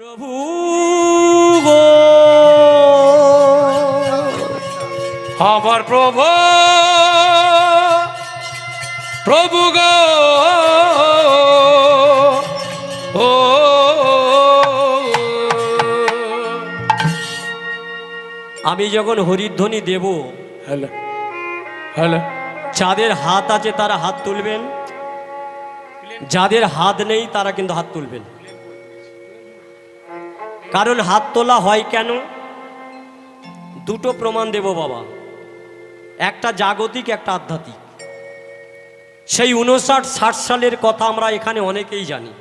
প্রভু গো, আমার প্রভু, প্রভু গো, ও আমি যখন হরিধ্বনি দেব, হ্যালো হ্যালো, যাদের হাত আছে তারা হাত তুলবেন, যাদের হাত নেই তারা কিন্তু হাত তুলবেন। কারণ হাত তোলা হয় কেন, দুটো প্রমাণ দেব বাবা, একটা জাগতিক, একটা আধ্যাত্মিক। সেই 59-60 সালের কথা আমরা এখানে অনেকেই জানি।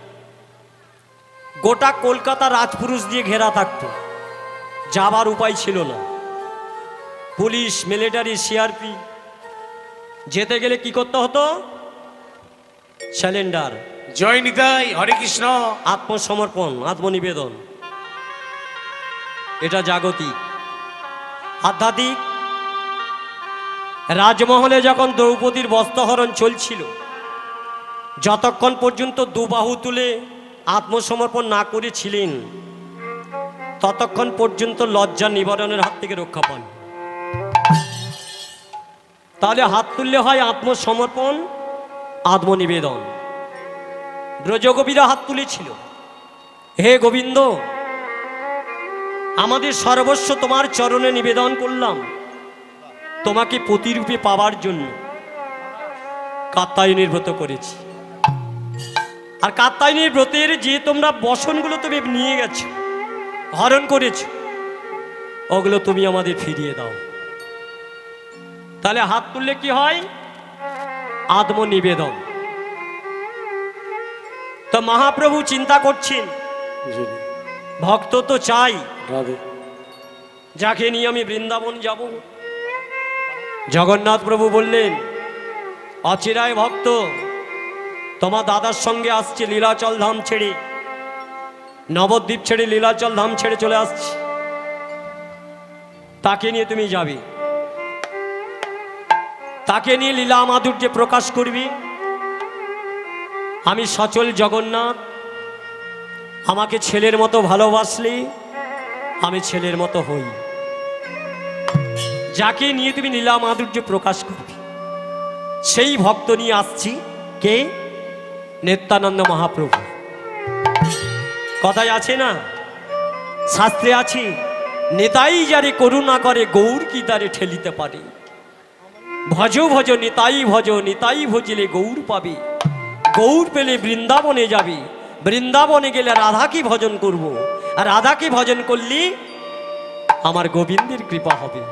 গোটা কলকাতা রাজপুরুষ দিয়ে ঘেরা থাকতো, যাবার উপায় ছিল না। পুলিশ, মিলিটারি, সিআরপি, যেতে গেলে কি করতে হতো? স্যালেন্ডার, জয় নিতাই, হরে কৃষ্ণ, আত্মসমর্পণ, আত্মনিবেদন। এটা জাগতিক। আধ্যাত্মিক, রাজমহলে যখন দ্রৌপদীর বস্ত্রহরণ চলছিল, যতক্ষণ পর্যন্ত দুবাহু তুলে আত্মসমর্পণ না করেছিলেন, ততক্ষণ পর্যন্ত লজ্জা নিবারণের হাত থেকে রক্ষা পান। তাহলে হাত তুললে হয় আত্মসমর্পণ, আত্মনিবেদন। ব্রজগোপীরা হাত তুলেছিল, হে গোবিন্দ, আমাদের সর্বস্ব তোমার চরণে নিবেদন করলাম, তোমাকে প্রতিরূপে পাওয়ার জন্য কাত্যায়নীর ব্রত করেছি। আর কাত্যায়নীর ব্রতের যে তোমরা বসনগুলো তুমি নিয়ে গেছো, হরণ করেছো, ওগুলো তুমি আমাদের ফিরিয়ে দাও। তাহলে হাত তুললে কি হয়? আত্মনিবেদন। তো মহাপ্রভু চিন্তা করছেন, ভক্ত তো চাই, রাধে, যাকে নিয়ে আমি বৃন্দাবন যাব। জগন্নাথ প্রভু বললেন, অচিরায় ভক্ত তোমার দাদার সঙ্গে আসছে, লীলাচল ধাম ছেড়ে, নবদ্বীপ ছেড়ে লীলাচল ধাম ছেড়ে চলে আসছে, তাকে নিয়ে তুমি যাবে, তাকে নিয়ে লীলা মাধুর্যে প্রকাশ করবি। আমি সচল জগন্নাথ, আমাকে ছেলের মতো ভালোবাসলে আমি ছেলের মতো হই। যাকে নিয়ে তুমি লীলা মাধুর্য প্রকাশ করবে, সেই ভক্ত নিয়ে আসছি। কে? নিত্যানন্দ মহাপ্রভু। কথায় আছে না, শাস্ত্রে আছে, নিতাই যারে করুণা করে গৌর কি তারে ঠেলিতে পারে। ভজ ভজ নিতাই ভজ, নিতাই ভজিলে গৌর পাবে। গৌর পেলে বৃন্দাবনে যাবে, বৃন্দাবনে গেলে রাধাকে ভজন করব, আর রাধাকে ভজন করলে আমার গোবিন্দের কৃপা হবে।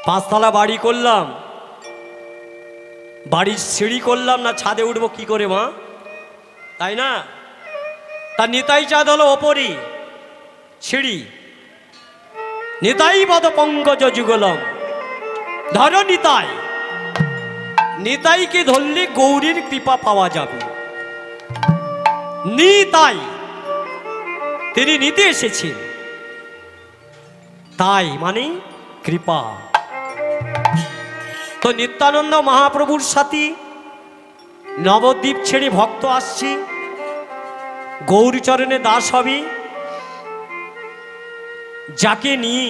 5 তলা বাড়ি করলাম, বাড়ির সিঁড়ি করলাম না, ছাদে উঠবো কি করে মা? তাই না? তার নিতাই চাঁদ হলো ওপরই সিঁড়ি। নিতাই পদ পঙ্কজ যুগলম, ধরো নিতাই, নিতাইকে ধরলে গৌরীর কৃপা পাওয়া যাবে। নিতাই, তিনি নিতে এসেছেন, তাই মানে কৃপা। তো নিত্যানন্দ মহাপ্রভুর সাথে নবদ্বীপ ছেড়ে ভক্ত আসছে, গৌরচরণে দাস হবে। যাকে নিয়ে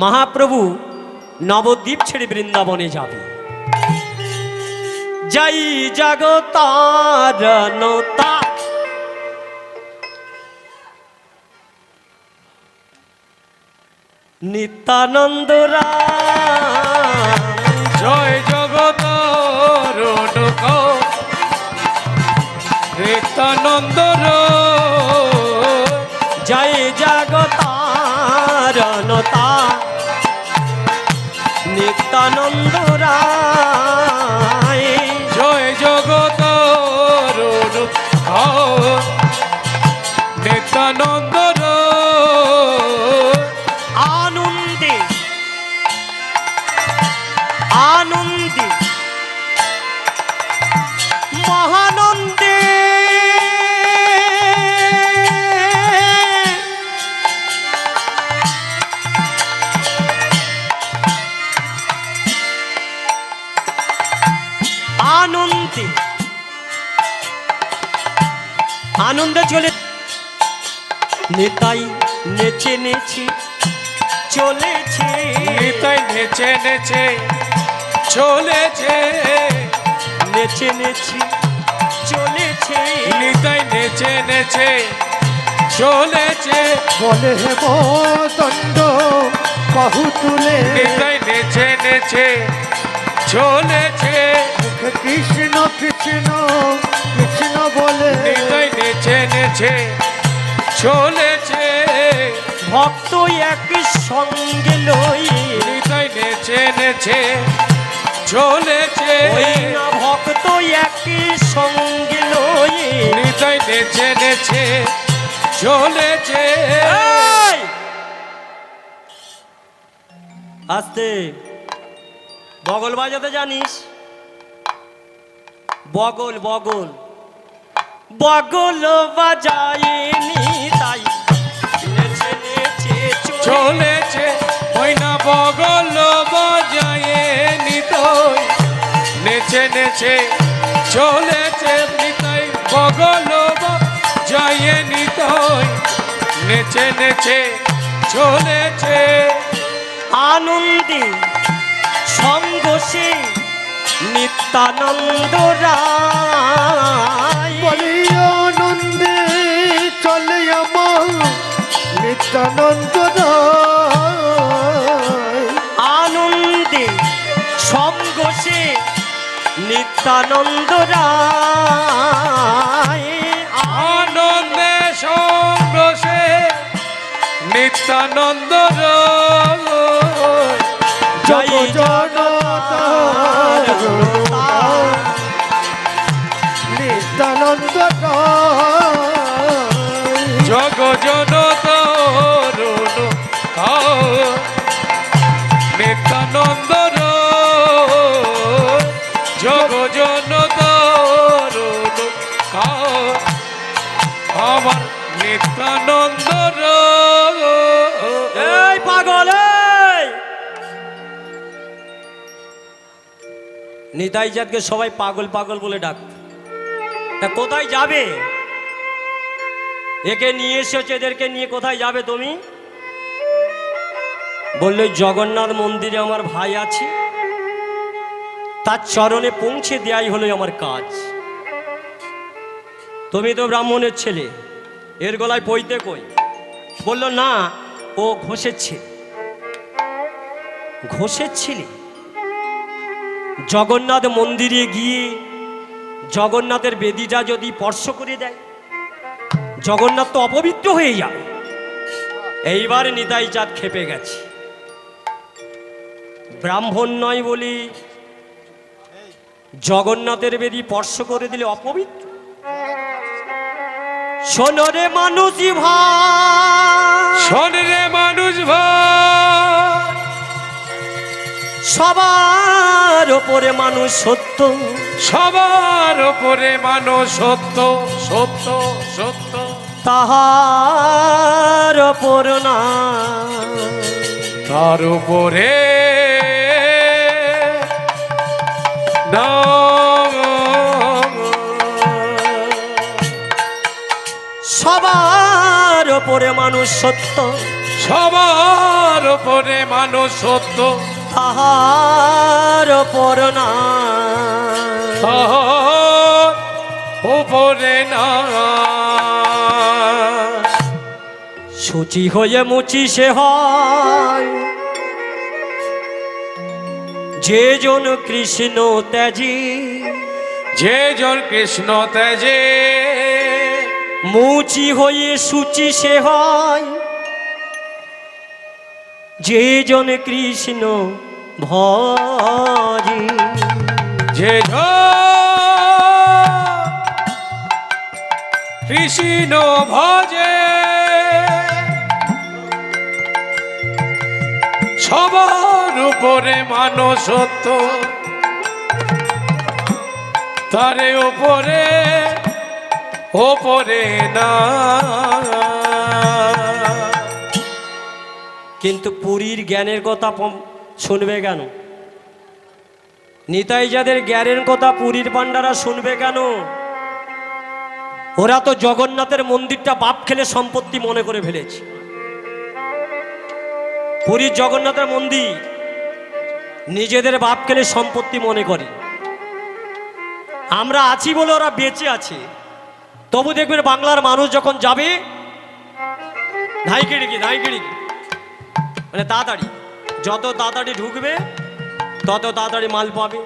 মহাপ্রভু নবদ্বীপ ছেড়ে বৃন্দাবনে যাবে। যাই জগতারণতা, নিত্যানন্দ রাম, জয় জগত নিত্যানন্দ, জয় জগতারণতা, নিত্যানন্দ রায়, জয় জগত নিত্যানন্দ, আনন্দে আনন্দে মহানন্দে নিতাই নেচে নেচে চলেছে, নিতাই নেচে নেচে চলেছে, নেচে নেচে চলেছে, নিতাই নেচে নেচে চলেছে, বলে হেমদণ্ড বাহু তুলে নিতাই নেচে নেচে চলেছে, মুখে কৃষ্ণ কৃষ্ণ কৃষ্ণ বলে নিতাই নেচে নেচে চলেছে, ভক্ত একই সঙ্গে লই, নিতাই নেচে নেচে চলেছে, ওই না ভক্ত একই সঙ্গে লই। নিতাই নেচে নেচে চলেছে, এই! আস্তে, বগল বাজাতে জানিস? বগল বগল বগল বাজায় নিতাই নেচে নেচে চলেছে, ওই না বগল বাজায়ে নিতাই নেচে নেচে চলেছে, নিতাই বগল বাজায়ে নিতাই নেচে নেচে চলেছে, আনন্দে সঙ্গ সে নিত্যানন্দ রায়, বলি আনন্দে চলে আমার নিত্যানন্দ রায়। আনন্দে সঙ্গ সে নিত্যানন্দ রায়, আনন্দে সংগ্রসে নিত্যানন্দ জয় জগতার নিত্যানন্দ রায়। জগ জনতরুণ নিত্যানন্দ জগ জনতরুণ আমার নিত্যানন্দ এই পাগল এই! নিতাই জাতকে সবাই পাগল পাগল বলে ডাক। তা কোথায় যাবে? একে নিয়ে এসেছে, এদেরকে নিয়ে কোথায় যাবে তুমি? বললো জগন্নাথ মন্দিরে আমার ভাই আছে, তার চরণে পৌঁছে দেয়াই হলো আমার কাজ। তুমি তো ব্রাহ্মণের ছেলে, এর গলায় পইতে কই? বলল না, ও ঘোষের ছেলে। ঘোষের ছেলে জগন্নাথ মন্দিরে গিয়ে জগন্নাথের বেদিটা যদি স্পর্শ করে দেয়, জগন্নাথ তো অপবিত্র হয়ে যাবে। এইবার নিতাই চাঁদ খেপে গেছে। ব্রাহ্মণ নয় বলি জগন্নাথের বেদি স্পর্শ করে দিলে অপবিত্র। শোনো রে মানুষই ভাই, শোন রে মানুষ ভাই, সবার ওপরে মানুষ সত্য, সবার উপরে মানুষ সত্য সত্য সত্য, তাহার ওপর না তার উপরে সবার ওপরে মানুষ সত্য, সবার উপরে মানুষ সত্য, তাহার ওপর না তাহার উপরে না। সূচি হয়ে মুচি সে হয় যে জন কৃষ্ণ ত্যাজি, যে জন কৃষ্ণ তেজে, মুচি হয়ে সূচি সে হয় যে জন কৃষ্ণ ভজি, যে কৃষ্ণ ভজে, সবার উপরে মানুষ সত্য, তারে উপরে ওপরে না। কিন্তু পুরীর জ্ঞানের কথা শুনবে কেন? নিতাই যাদের জ্ঞানের কথা পুরীর পাণ্ডারা শুনবে কেন? ওরা তো জগন্নাথের মন্দিরটা বাপ খেলে সম্পত্তি মনে করে ফেলেছে। পুরীর জগন্নাথের মন্দির নিজেদের বাপ খেলে সম্পত্তি মনে করে। আমরা আছি বলে ওরা বেঁচে আছে। তবু দেখবেন বাংলার মানুষ যখন যাবে ধাইকে মানে তাড়াতাড়ি, যত তাড়াতাড়ি ঢুকবে তত তাড়াতাড়ি মাল পাবে।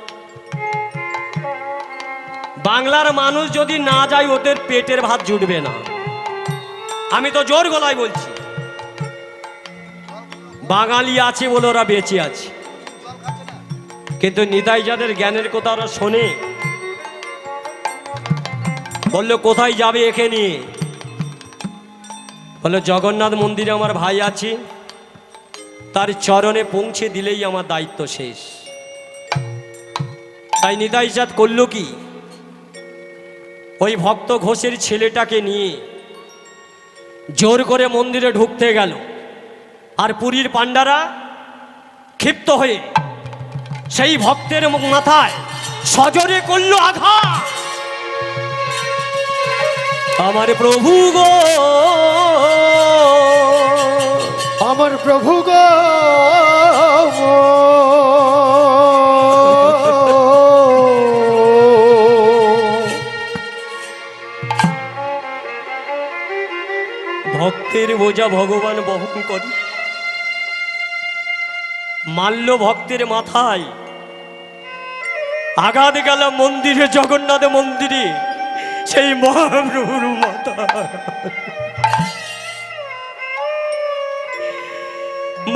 বাংলার মানুষ যদি না যায় ওদের পেটের ভাত জুটবে না। আমি তো জোর গলায় বলছি, বাঙালি আছে বলে ওরা বেঁচে আছে। কিন্তু নিতাই যাদের জ্ঞানের কথা ওরা শোনে, বললো কোথায় যাবে একে নিয়ে? বললো জগন্নাথ মন্দিরে আমার ভাই আছে, তার চরণে পৌঁছে দিলেই আমার দায়িত্ব শেষ। তাই নিতাই চাঁদ করলো কি, ওই ভক্ত ঘোষের ছেলেটাকে নিয়ে জোর করে মন্দিরে ঢুকতে গেল। আর পুরীর পাণ্ডারা ক্ষিপ্ত হয়ে সেই ভক্তের মাথায় সজোরে করলো আঘাত। আমার প্রভু গো, আমার প্রভু গো, ভক্তের বোঝা ভগবান বহন করে। মাল্য ভক্তের মাথায় আঘাত গেল মন্দিরে, জগন্নাথ মন্দিরে সেই মহাপ্রভুর মাথা।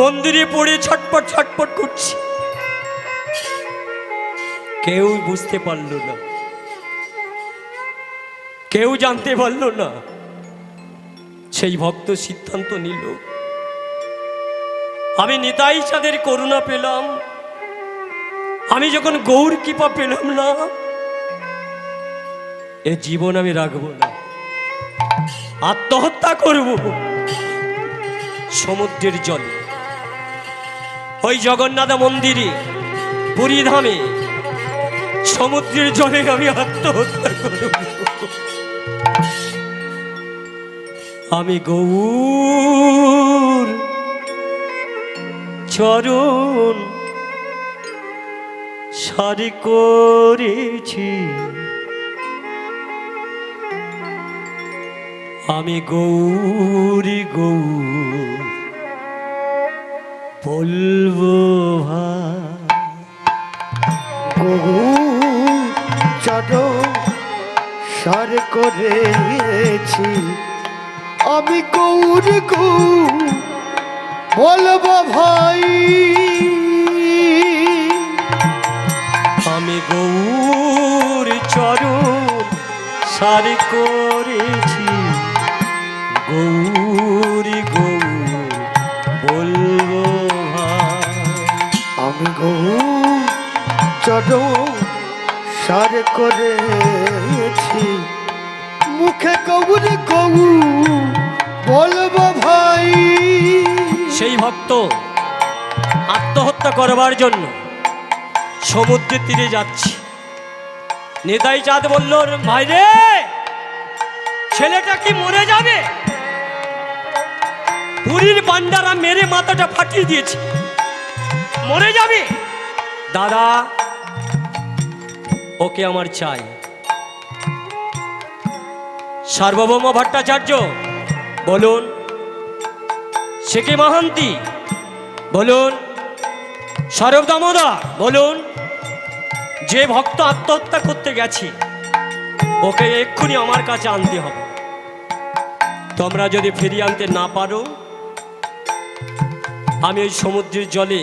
মন্দিরে পড়ে ছটপট ছটপট করছে। কেউ বুঝতে পারল না, কেউ জানতে পারল না। সেই ভক্ত সিদ্ধান্ত নিল, আমি নিতাই চাঁদের করুণা পেলাম, আমি যখন গৌর কৃপা পেলাম না, এ জীবন আমি রাখবো না, আত্মহত্যা করব সমুদ্রের জলে। ওই জগন্নাথ মন্দিরে পুরী ধামে সমুদ্রের জলে আমি আত্মহত্যা করব। আমি গৌর চরণ সারি করেছি, আমি গৌরী গৌর বলবো গৌ চরণ সার করেছি, আমি গৌর গৌর বলবো ভাই। আমি গৌর চরণ সারি করেছি, গৌরী গৌর বলবো ভাই। আমি গৌর চরণ সার করেছি, মুখে গৌর গৌর বলবো ভাই। সেই ভক্ত আত্মহত্যা করবার জন্য সমুদ্রের তীরে যাচ্ছে। নিতাই চাঁদ বলল, ভাই রে, ছেলেটা কি মরে যাবে? পুরীর পাণ্ডারা মেরে মাথাটা ফাটিয়ে দিয়েছে, মরে যাবে। দাদা, ওকে আমার চাই। সার্বভৌম ভট্টাচার্য বলুন, সে কি মহান্তি বলুন, সরব দামোদর বলুন, যে ভক্ত আত্মহত্যা করতে গেছে ওকে এক্ষুনি আমার কাছে আনতে হবে। তোমরা যদি ফিরিয়ে আনতে না পারো, আমি ওই সমুদ্রের জলে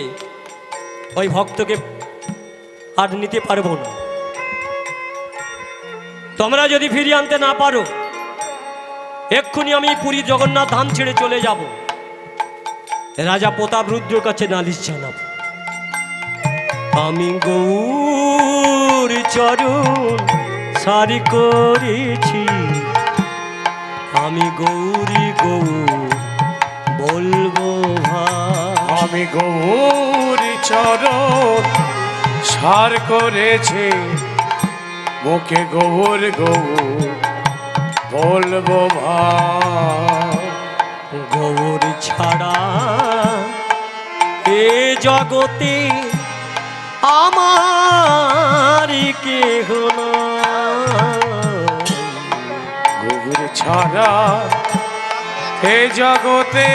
ওই ভক্তকে আর নিতে পারবো না। তোমরা যদি ফিরিয়ে আনতে না পারো, এক্ষুনি আমি পুরী জগন্নাথ ধাম ছেড়ে চলে যাব, রাজা প্রতাপ রুদ্রের কাছে নালিশ জানাব। আমি গৌর চরণ সারি করেছি, আমি গৌরী গৌর বলবো ভাই। আমি গৌর চরণ সার করেছি, মুখে গৌর গৌর বলবো ভাই। গৌর ছাড়া এ জগতে আমার কেহ নাই। গৌর ছাড়া এ জগতে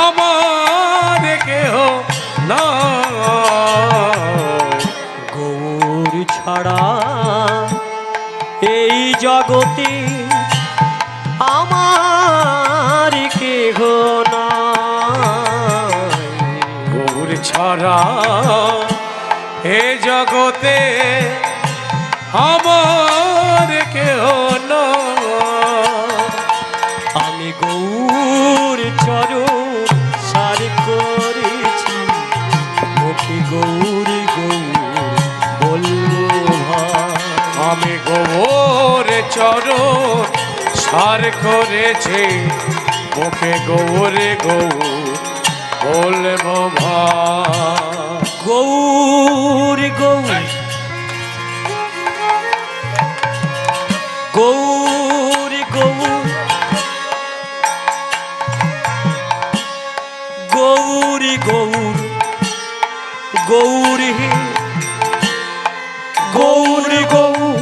আমার কেহ নাই। গৌর ছাড়া এই জগতে আমার কেহ নাই। গৌর ছাড়া এ জগতে আমার কেহ নাই। আমি গৌর চরণ সার করেছি, মুখে গৌরী গৌর বলবো ভাই। আমি গৌর চরণ সার করেছি, মুখে গৌরে গৌর বলবো ভাই। গৌর গৌর গৌর গৌর গৌরী গৌর গৌরী গৌরী গৌর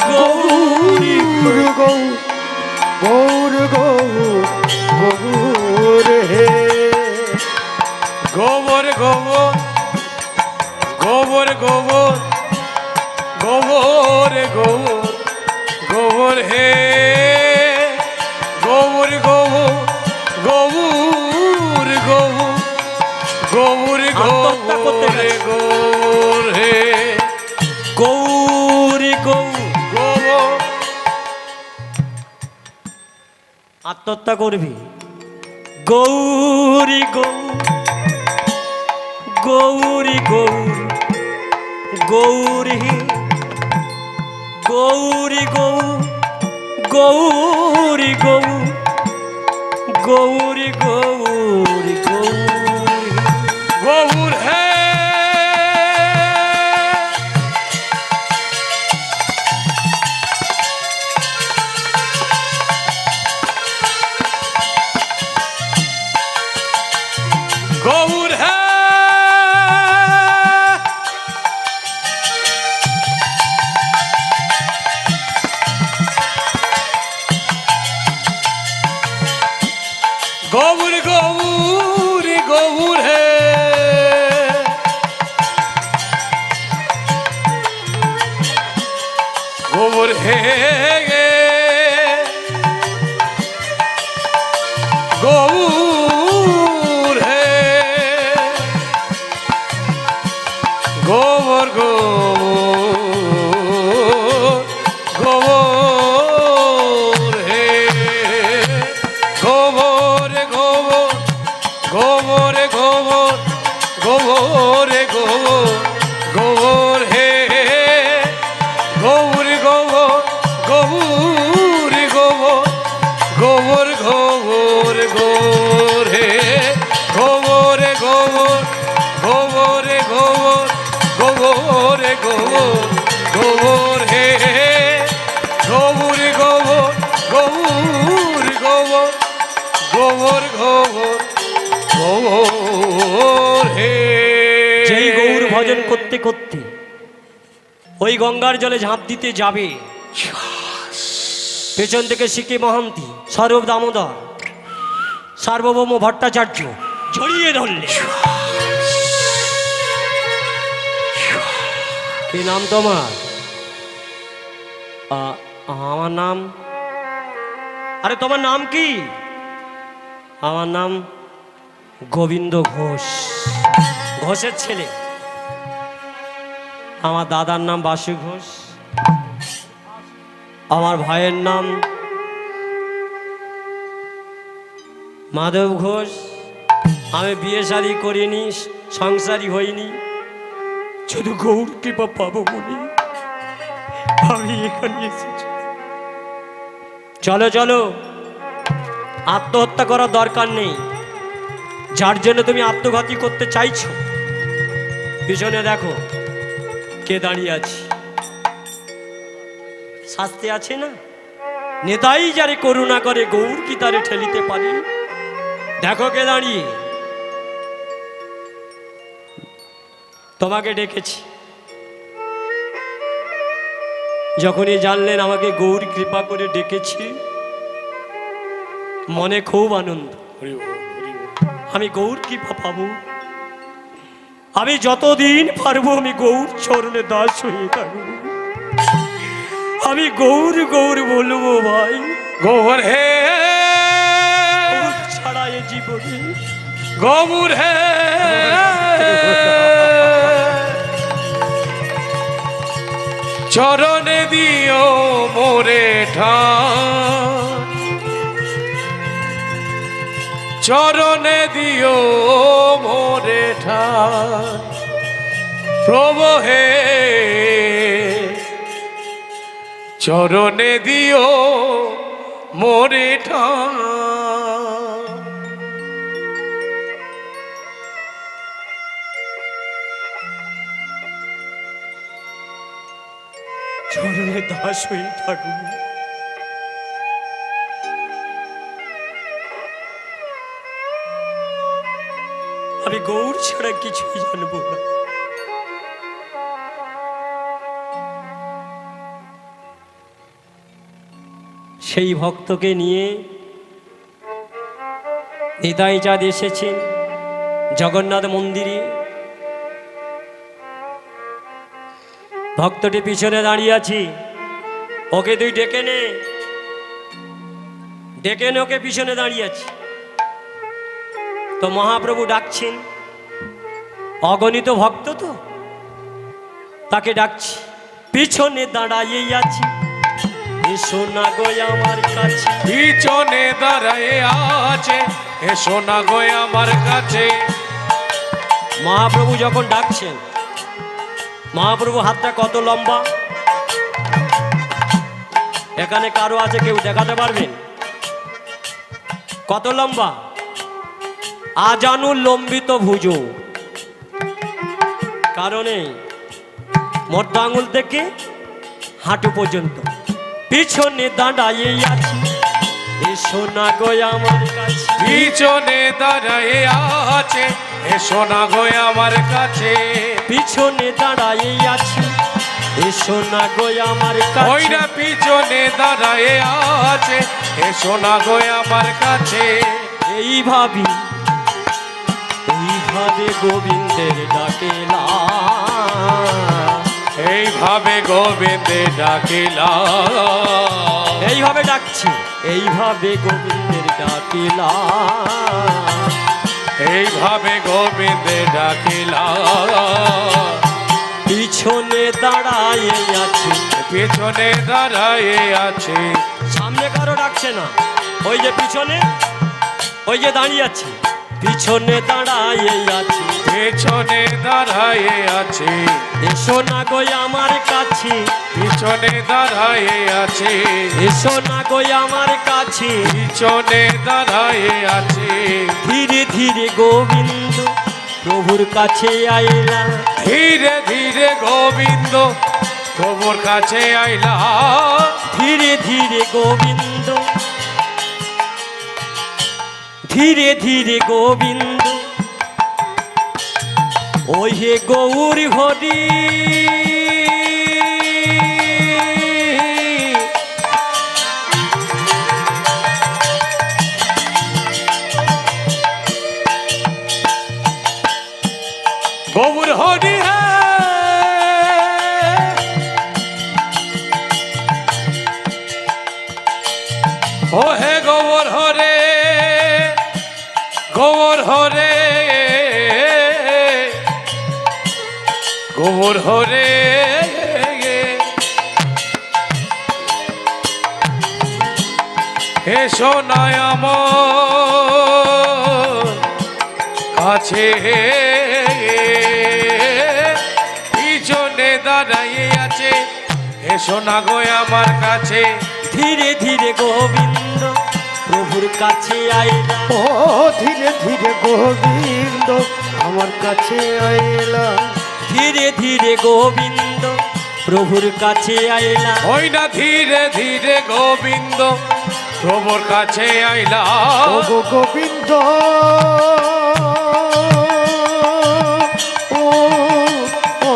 গৌরী গৌর গৌর গৌর হে গোবর গোবর গোবর গোবর গোবর গোবর গোবর হে গোবর গোবর গোবর গোবর গোবর আত্মহত্যা করতে গোবর গেছে। গোবর হে গৌরী গৌর গোবর। আত্মহত্যা করবি? গৌরী গৌর গৌরী গৌর গৌরী গৌরী গৌর গৌরী গৌর গৌরী গৌরী গৌরী গোবর হে গৌর হে গৌর গৌর গৌর হে গৌর হে গৌর হে গোবর গোবর গোবর হে গোবর গোবর গোবর গোবর গোবর গোবর গোবর হে গৌর গোবর গৌর গোবর গোবর গোবর গোবর হে গোবর গোবর গোবর গোবর গোবর গোবর গোবর হে গোবর গোবর গোবর গোবর গোবর গোবর গোবর হে। যেই গৌর ভজন করতে করতে ওই গঙ্গার জলে ঝাঁপ দিতে যাবে, পেছন থেকে শিখি মহান্তি, স্বরূপ দামোদর, সার্বভৌম ভট্টাচার্য জড়িয়ে ধরলে। কি নাম তোমার? আমার নাম, আরে তোমার নাম কি? আমার নাম গোবিন্দ ঘোষ, ঘোষের ছেলে। আমার দাদার নাম বাসু ঘোষ, আমার ভাইয়ের নাম মাধব ঘোষ। আমি বিয়ে শাদী করিনি, সংসারী হইনি, শুধু গৌর কৃপা পাবো বলে আমি এখানে এসেছি। চলো চলো, আত্মহত্যা করার দরকার নেই। যার জন্য তুমি আত্মঘাতী করতে চাইছো, পিছনে দেখো কে দাঁড়িয়ে আছে। শাস্তি আছে না? নেতাই যারে করুণা করে গৌর কি তারে ঠেলিতে পারে? দেখো কে দাঁড়িয়ে, তোমাকে ডেকেছি। যখনই জানলেন আমাকে গৌর কৃপা করে ডেকেছি, মনে খুব আনন্দ। আমি গৌর কৃপা পাবো, আমি যতদিন পারবো আমি গৌর চরণে দাস হয়ে থাকবো। আমি গৌর গৌর বলবো ভাই, গৌর হে গৌর ছাড়া এ জীবনে গৌর হে চরণে দিও মোরে ঠান, চরণে দিও মোরে ঠান। প্রভু হে চরণে দিও মোরে ঠান। চরণে দাস হয়ে থাকবো। আমি গৌর ছাড়া কিছুই জানবো না। সেই ভক্তকে নিয়ে নিতাই চাঁদ এসেছেন জগন্নাথ মন্দিরে। ভক্তটি পিছনে দাঁড়িয়ে আছি, ওকে তুই ডেকে নে, ডেকে নে, ওকে পিছনে দাঁড়িয়ে আছি। তো মহাপ্রভু ডাকছেন, অগণিত ভক্ত তো, তাকে ডাকছি। পিছনে দাঁড়াইয়ে আছি, এসো না গো আমার কাছে। পিছনে দাঁড়ায়ে আছে, এসো না গো আমার কাছে। মহাপ্রভু যখন ডাকছেন, মহাপ্রভু হাতটা কত লম্বা এখানে কারো আছে, কেউ দেখাতে পারবেন কত লম্বা? আজানু লম্বিত ভুজো, কারণে মধ্য আঙুল থেকে হাঁটু পর্যন্ত। পিছনে দাঁড়াইয়ে আছি, এসো না গো আমার কাছে। পিছনে দাঁড়ায়ে আছে, এসো না গো আমার কাছে। পিছনে দাঁড়াইয়ে আছি, এসো না গো আমার কাছে। ওইরা পিছনে দাঁড়ায়ে আছে, এসো না গো আমার কাছে। এইভাবে গোবিন্দের ডাকেলা, এইভাবে গোবিন্দে ডাকিলা, এইভাবে ডাকছি, এইভাবে গোবিন্দের ডাকেলা। এইভাবে গোবিন্দে ডাকিলা। পিছনে দাঁড়াইয়ে আছি, পিছনে দাঁড়ায়ে আছে। সামনে কারো ডাকছে না, ওই যে পিছনে, ওই যে দাঁড়িয়ে আছে, পিছনে দাঁড়াইয়ে আছি। পেছনে দাঁড়ায়ে আছে, এসো না গো আমার কাছে। পিছনে দাঁড়ায়ে আছে, এসো না গো আমার কাছে। পিছনে দাঁড়ায়ে আছে। ধীরে ধীরে গোবিন্দ প্রভুর কাছে আইলা, ধীরে ধীরে গোবিন্দ প্রভুর কাছে আইলা। ধীরে ধীরে গোবিন্দ, ধীরে ধীরে গোবিন্দ, ওই হে গৌর হরি। গৌর হরি হে, ও হে গৌর হরে, গৌর হরে, গৌর হরে। এসো নয় আমার কাছে, পিছনে দাঁড়াইয়ে আছে, এসো না গো আমার কাছে। ধীরে ধীরে গোবিন্দ প্রভুর কাছে আইলা, ও ধীরে ধীরে গোবিন্দ আমার কাছে আইলা। ধীরে ধীরে গোবিন্দ প্রভুর কাছে আইলা ওই না ধীরে ধীরে গোবিন্দ প্রভুর কাছে আইলা ও গো গোবিন্দ ও, ও,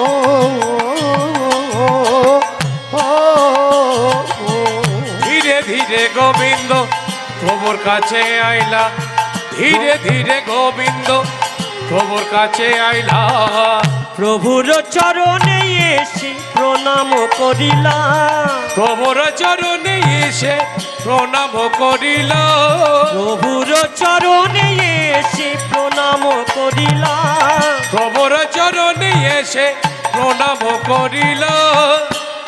ও, ও, ও। ধীরে ধীরে গোবিন্দ প্রভুর কাছে আইলা ধীরে ধীরে গোবিন্দ প্রভুর কাছে আইলা প্রভুর চরণে এসে প্রণাম করিলাম প্রভুর চরণে এসে প্রণাম করিল প্রভুর চরণে এসে প্রণাম করিলাম প্রভুর চরণে এসে প্রণাম করিল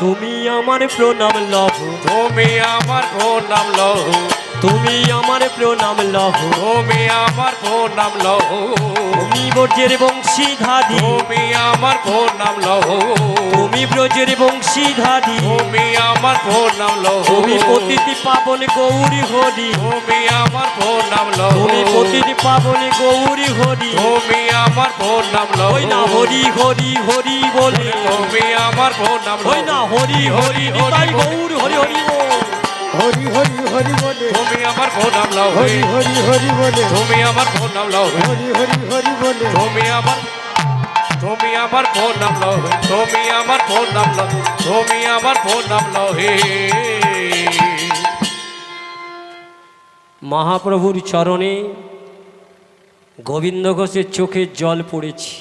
তুমি আমার প্রণাম লহ তুমি আমার প্রণাম লহ তুমি আমার প্রণাম লহ তুমি আমার প্রণাম লহ তুমি ব্রজের বংশীধারী তুমি আমার প্রণাম লহ তুমি ব্রজের বংশীধারী তুমি আমার প্রণাম লহ তুমি পতিতি পাবন গৌরী হরি তুমি আমার প্রণাম লহ তুমি পতিতি পাবন গৌরী হরি তুমি আমার প্রণাম লহ ওই না হরি হরি হরি বলে তুমি আমার প্রণাম ওই না হরি হরি হরি গৌর হরি হরি বল। হরি হরি হরি বলে তুমি আমার প্রণাম লহ হরি হরি হরি বলে তুমি আমার প্রণাম লহ হরি হরি হরি বলে তুমি আমার প্রণাম লহ তুমি আমার প্রণাম লহ তুমি আমার প্রণাম লহে মহাপ্রভুর চরণে গোবিন্দ ঘোষের চোখে জল পড়েছে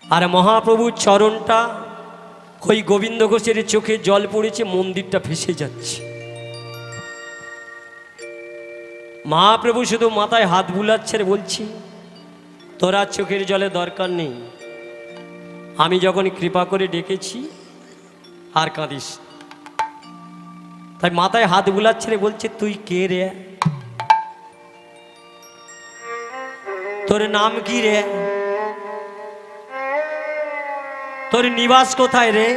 আর মহাপ্রভুর চরণটা ওই গোবিন্দ ঘোষের চোখে জল পড়েছে মন্দিরটা ভেসে যাচ্ছে মহাপ্রভু শুধু মাথায় হাত বুলাচ্ছে আর বলছি তোরা চোখের জলে দরকার নেই আমি যখন কৃপা করে ডেকেছি আর কাঁদিস তাই মাথায় হাত বুলাচ্ছে রে বলছে তুই কে রে তোর নাম কি রে তোর নিবাস কোথায় রে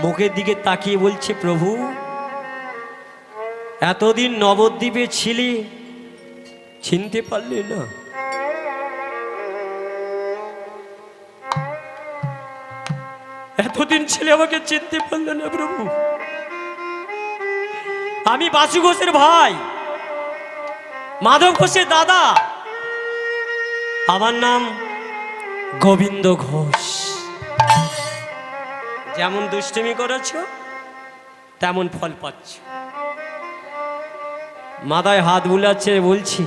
মুখের দিকে তাকিয়ে বলছে প্রভু এতদিন নবদ্বীপে ছিলি চিনতে পারলি না এতদিন ছেলে আমাকে চিনতে পারলো না প্রভু আমি বাসু ঘোষের ভাই মাধব ঘোষের দাদা আমার নাম গোবিন্দ ঘোষ যেমন দুষ্টুমি করেছ তেমন ফল পাচ্ছ মাথায় হাত বুলাচ্ছে বলছি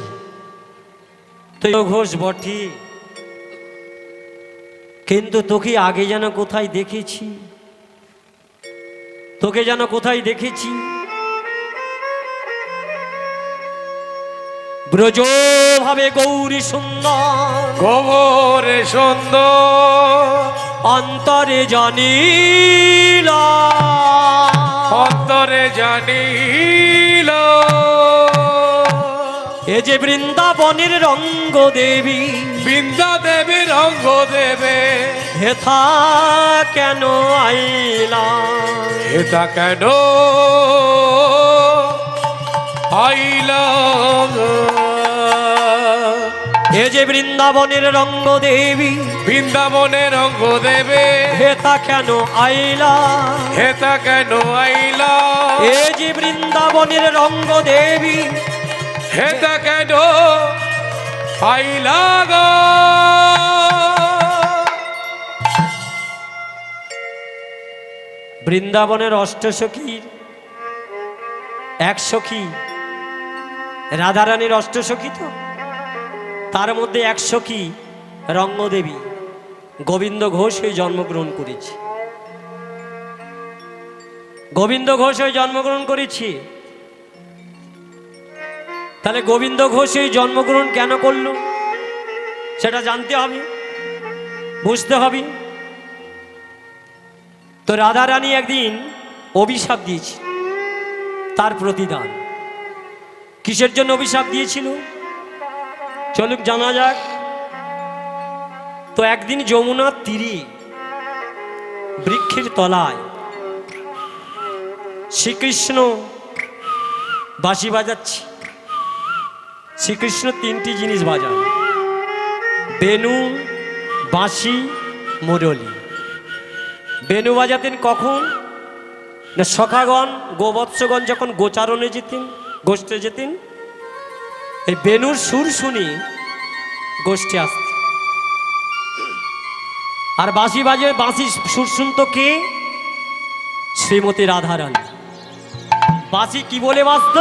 তুই ঘোষ বটি কিন্তু তোকে আগে যেন কোথায় দেখেছি তোকে যেন কোথায় দেখেছি ব্রজ ভাবে গৌরী সুন্দর গোবরে সুন্দর অন্তরে জানিল অন্তরে জানিল এ যে বৃন্দাবনের রঙ্গ দেবী বৃন্দা দেবী রঙ্গ দেবে হেথা কেন আইলা এটা কেন আইলা এ যে বৃন্দাবনের রঙ্গ দেবী বৃন্দাবনে রঙ্গ দেবে হেথা কেন আইলা হেতা কেন আইলা এ যে বৃন্দাবনের রঙ্গ দেবী হেতা কেন আইলা গো বৃন্দাবনের অষ্টসখীর এক সখী রাধারানীর অষ্টসখী তো তার মধ্যে এক সখী রঙ্গদেবী গোবিন্দ ঘোষ হয়ে জন্মগ্রহণ করেছে গোবিন্দ ঘোষ হয়ে জন্মগ্রহণ করেছি তাহলে গোবিন্দ ঘোষ এই জন্মগ্রহণ কেন করল সেটা জানতে হবে বুঝতে হবে তো রাধারানী একদিন অভিশাপ দিয়েছিল তার প্রতিদান কিসের জন্য অভিশাপ দিয়েছিল চলুক জানা যাক তো একদিন যমুনার তীরে বৃক্ষের তলায় শ্রীকৃষ্ণ বাঁশি বাজাচ্ছে শ্রীকৃষ্ণ তিনটি জিনিস বাজায় বেনু বাঁশি মুরলী। বেনু বাজাতেন কখন না সখাগণ গোবৎসগণ যখন গোচারণে যেতেন, গোষ্ঠে যেতেন, এই বেনুর সুর শুনি গোষ্ঠে আসত। আর বাঁশি বাজে, বাঁশি সুর শুনত কে? শ্রীমতী রাধারানী। বাঁশি কি বলে বাজত?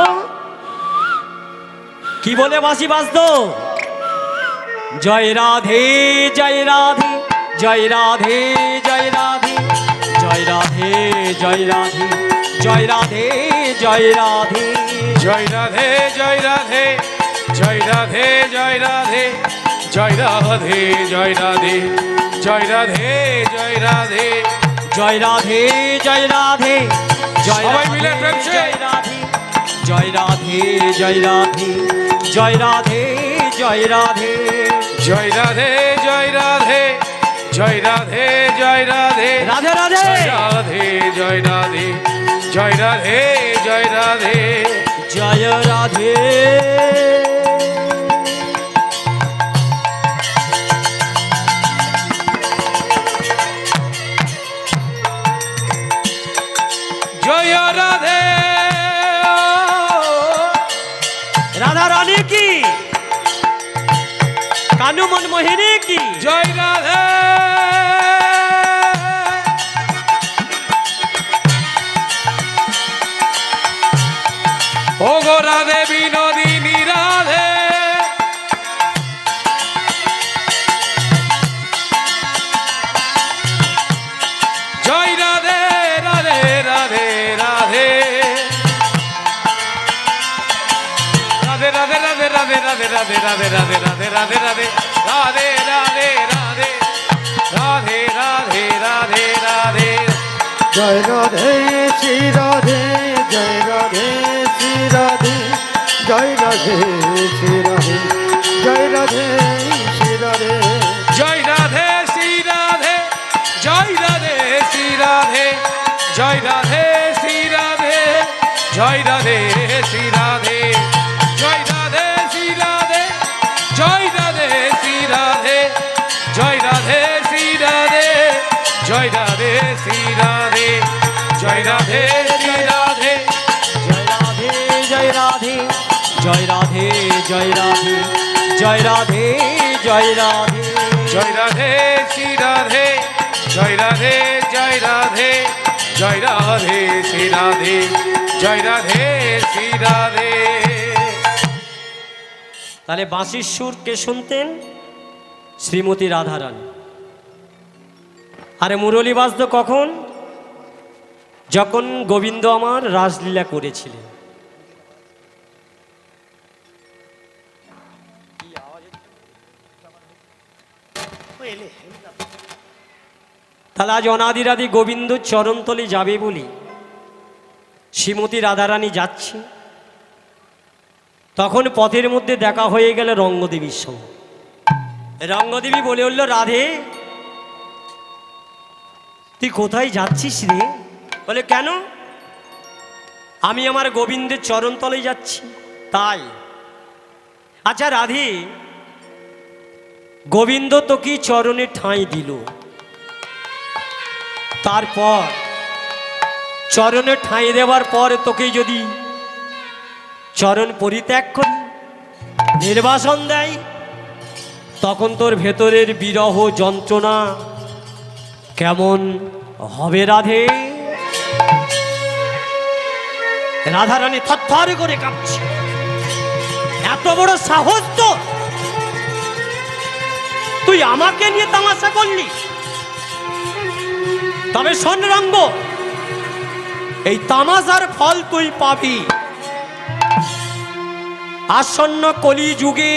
কি বলে বাঁশি বাজত? জয় রাধে জয় রাধে, জয় রাধে জয় রাধে, জয় রাধে জয় রাধে, জয় রাধে জয় রাধে, জয় রাধে জয় রাধে, জয় রাধে জয় রাধে, জয় রাধে জয় রাধে, জয় রাধে জয় রাধে, জয় রাধে জয় রাধে, জয় সবাই রাধে, মিলে প্রেম সে। জয় রাধে, জয় রাধে জয় রাধে, জয় রাধে জয় রাধে, জয় রাধে জয় রাধে, জয় রাধে জয় রাধে, রাধে রাধে, জয় রাধে জয় রাধে, জয় রাধে জয় রাধে, জয় রাধে। জয় রাধে। রাধা রানী কি, কানু মনমোহিনী কি, জয় রাধে। ও গো রাধে বিনোদিনী রাধে, জয় রাধে রাধে রাধে রাধে, রাধে রাধে রাধে রাধে রাধে রাধে রাধে রাধে রাধে রাধে রাধে রাধে রাধে রাধে রাধে রাধে রাধে রাধে। জয় রাধে শ্রী রাধে, জয় রাধে শ্রী রাধে, জয় রাধে শ্রী রাধে, জয় রাধে শ্রী রাধে, জয় রাধে শ্রী রাধে, জয় রাধে শ্রী রাধে, জয় রাধে শ্রী রাধে, জয় রাধে শ্রী রাধে, জয় রাধে শ্রী রাধে, জয় রাধে শ্রী রাধে, জয় রাধে শ্রী রাধে, জয় রাধে শ্রী রাধে, জয় রাধে শ্রী রাধে, জয় রাধে জয় রাধে, জয় রাধে জয় রাধে, জয় রাধে জয় রাধে, জয় রাধে শ্রী রাধে, জয় রাধে জয় রাধে, জয় রাধে শ্রী রাধে, জয় রাধে শ্রী রাধে। তাহলে বাঁশির সুর কে শুনতেন? শ্রীমতী রাধারানী। আরে মুরলী বাজত কখন? যখন গোবিন্দ আমার রাসলীলা করেছিলেন। তাহলে আজ অনাদিরাদি গোবিন্দ চরণতলে যাবে বলি শ্রীমতী রাধারানী যাচ্ছি। তখন পথের মধ্যে দেখা হয়ে গেল রঙ্গদেবীর সঙ্গে। রঙ্গদেবী বলে উঠল, রাধে তুই কোথায় যাচ্ছিস রে? বলে কেন? আমি আমার গোবিন্দের চরণতলে যাচ্ছি। তাই? আচ্ছা রাধে, গোবিন্দ তো কি চরণে ঠাঁই দিল, তারপর চরণে ঠাঁই দেওয়ার পর তোকে যদি চরণ পরিত্যাগ করি, নির্বাসন দেয়, তখন তোর ভেতরের বিরহ যন্ত্রণা কেমন হবে রাধে? রাধারানী থরথর করে কাঁপছে। এত বড় সাহস তো, তুই আমাকে নিয়ে তামাশা করলি? তবে শোন রঙ্গ, এই তামাশার ফল তুই পাবি। আসন্ন কলি যুগে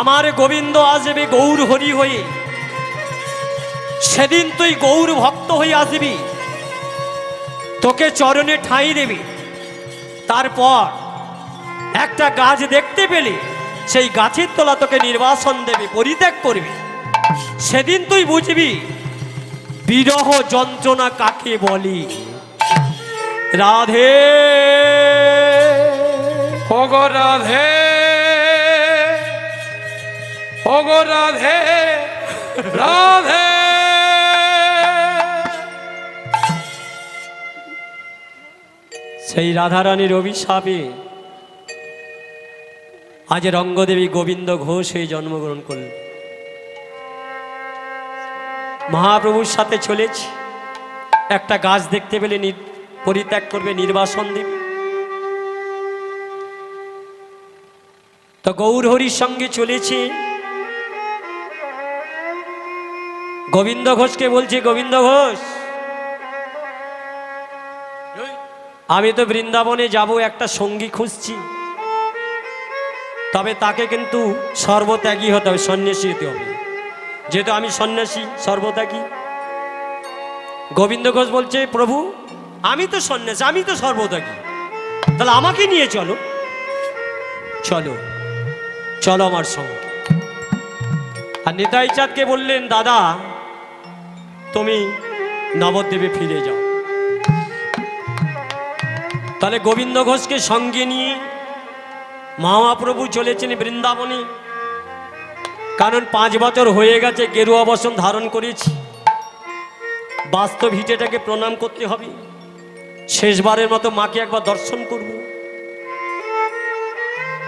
আমার গোবিন্দ আসবে গৌর হরি হয়ে। সেদিন তুই গৌর ভক্ত হয়ে আসবি, তোকে চরণে ঠাঁই দেবে। তারপর একটা গাছ দেখতে পেলে সেই গাছের তলা তোকে নির্বাসন দেবে, পরিত্যাগ করবে। সেদিন তুই বুঝবি বিরহ যন্ত্রণা কাকে বলি। রাধে ওগো রাধে, ওগো রাধে, রাধে সেই রাধারানীর অভিশাপে আজ রঙ্গদেবী গোবিন্দ ঘোষ হয়ে জন্মগ্রহণ করলেন। মহাপ্রভুর সাথে চলেছে, একটা গাছ দেখতে পেলে পরিত্যাগ করবে, নির্বাসন দেবে। তো গৌরহরির সঙ্গে চলেছে, গোবিন্দ ঘোষকে বলছে, গোবিন্দ ঘোষ আমি তো বৃন্দাবনে যাব, একটা সঙ্গী খুঁজছি, তবে তাকে কিন্তু সর্বত্যাগী হতে হবে, সন্ন্যাসী হতে হবে, যেহেতু আমি সন্ন্যাসী সর্বত্যাগী। গোবিন্দ ঘোষ বলছে, প্রভু আমি তো সন্ন্যাসী, আমি তো সর্বত্যাগী, তাহলে আমাকে নিয়ে চলো, চলো চলো আমার সঙ্গে। আর নিতাই চাঁদকে বললেন, দাদা তুমি নবদ্বীপে ফিরে যাও। তাহলে গোবিন্দ ঘোষকে সঙ্গে নিয়ে মহাপ্রভু চলেছেন বৃন্দাবনে, কারণ 5 বছর হয়ে গেছে গেরুয়া বসন ধারণ করেছি, বাস্তব হিটেটাকে প্রণাম করতে হবে, শেষবারের মতো মাকে একবার দর্শন করব।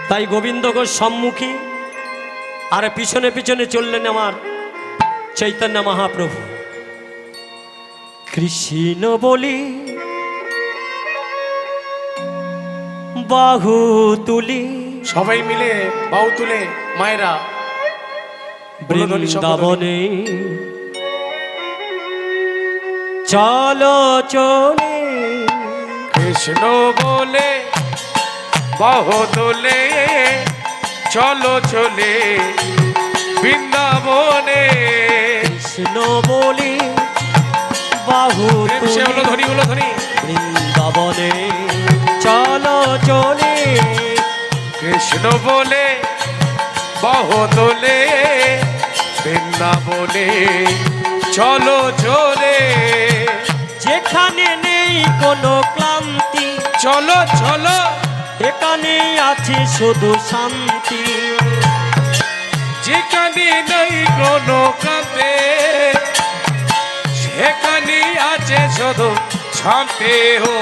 তাই গোবিন্দ ঘোষ সম্মুখী, আর পিছনে পিছনে চললেন আমার চৈতন্য মহাপ্রভু। কৃষ্ণ বলি বাহু তুলি, সবাই মিলে বাহু তুলে মায়েরা বৃন্দাবনে চলো চলে, কৃষ্ণ বলে বাহু তুলে চলো চলে বৃন্দাবনে। কৃষ্ণ বলি বাহু সে হলো ধনী, হলো ধনী। বৃন্দাবনে চলো চলে, কৃষ্ণ বলে বাহু তোলে বৃন্দাবনে চলো চলে, যেখানে নেই কোনো ক্লান্তি, চলো চলো এখানে আছে শুধু শান্তি, যেখানে নেই কোনো কাঁদে সেখানে আছে শুধু শান্তি। ও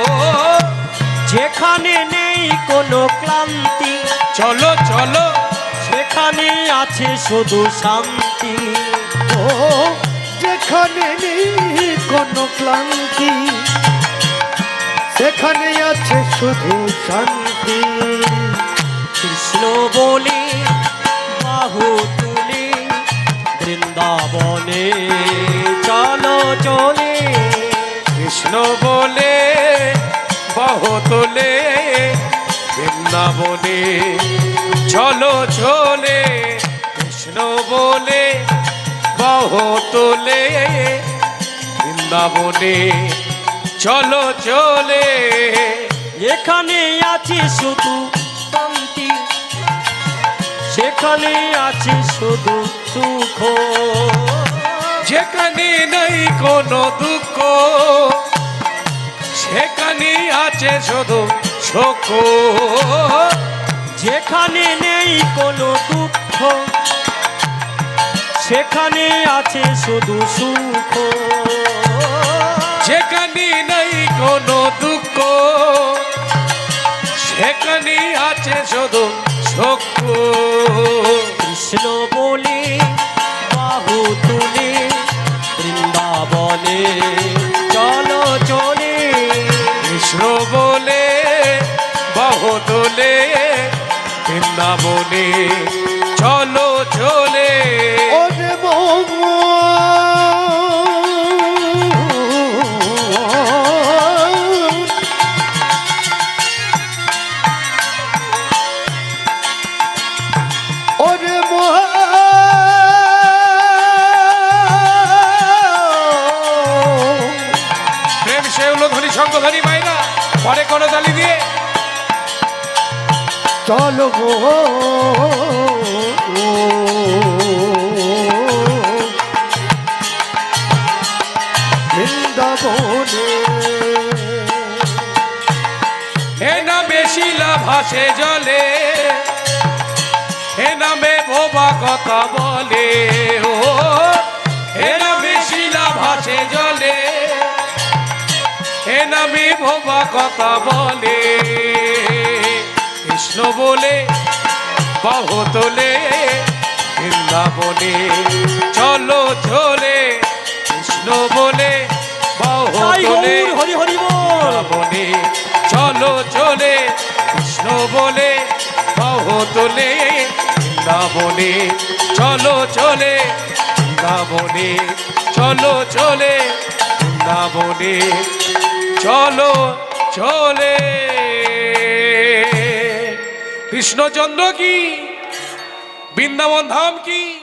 যেখানে নেই কোনো ক্লান্তি, চলো চলো সেখানে আছে শুধু শান্তি। ও যেখানে নেই কোনো ক্লান্তি, সেখানে আছে শুধু শান্তি। কৃষ্ণ বলি বাহু তুলি বৃন্দাবনে চলো চলে, কৃষ্ণ বলে বাহু তোলে বৃন্দাবনে চলো চলে, কৃষ্ণ বলে বাহু তোলে বৃন্দাবনে চলো চলে, এখানে আছে শুধু শান্তি, সেখানে আছে শুধু সুখ, যেখানে নেই কোনো দুঃখ সেখানে আছে শুধু সুখ, যেখানে নেই কোনো দুঃখ সেখানে আছে শুধু সুখ, যেখানে নেই কোনো দুঃখ সেখানে আছে শুধু সুখ। কৃষ্ণ বলি বাহু তুলি বৃন্দাবনে চলো চলে, কৃষ্ণ বলে বাহু তোলে বৃন্দাবনে চলো চলে, ওরে প্রেম সে হলো ধনী শঙ্করধ্বনি মাইরা পরে কোনো তালি দিয়ে চলো গো বৃন্দাবনে, এ নামে শিলা ভাসে জলে, এ নামে বোবা কথা বলে, ও এ নামে শিলা ভাসে জলে, এ নামে বা কথা বলে, কৃষ্ণ বলে বাহু তোলে বৃন্দাবনে। চলো চলে কৃষ্ণ বলে বাহু জয় তোলে গৌর হরি হরি বল। বৃন্দাবনে। চলো চলে কৃষ্ণ বলে বাহু তোলে বৃন্দাবনে। চলো চলে বৃন্দাবনে, চলো চলে বৃন্দাবনে, চলো চলে। কৃষ্ণচন্দ্র কি, বৃন্দাবন ধাম কি।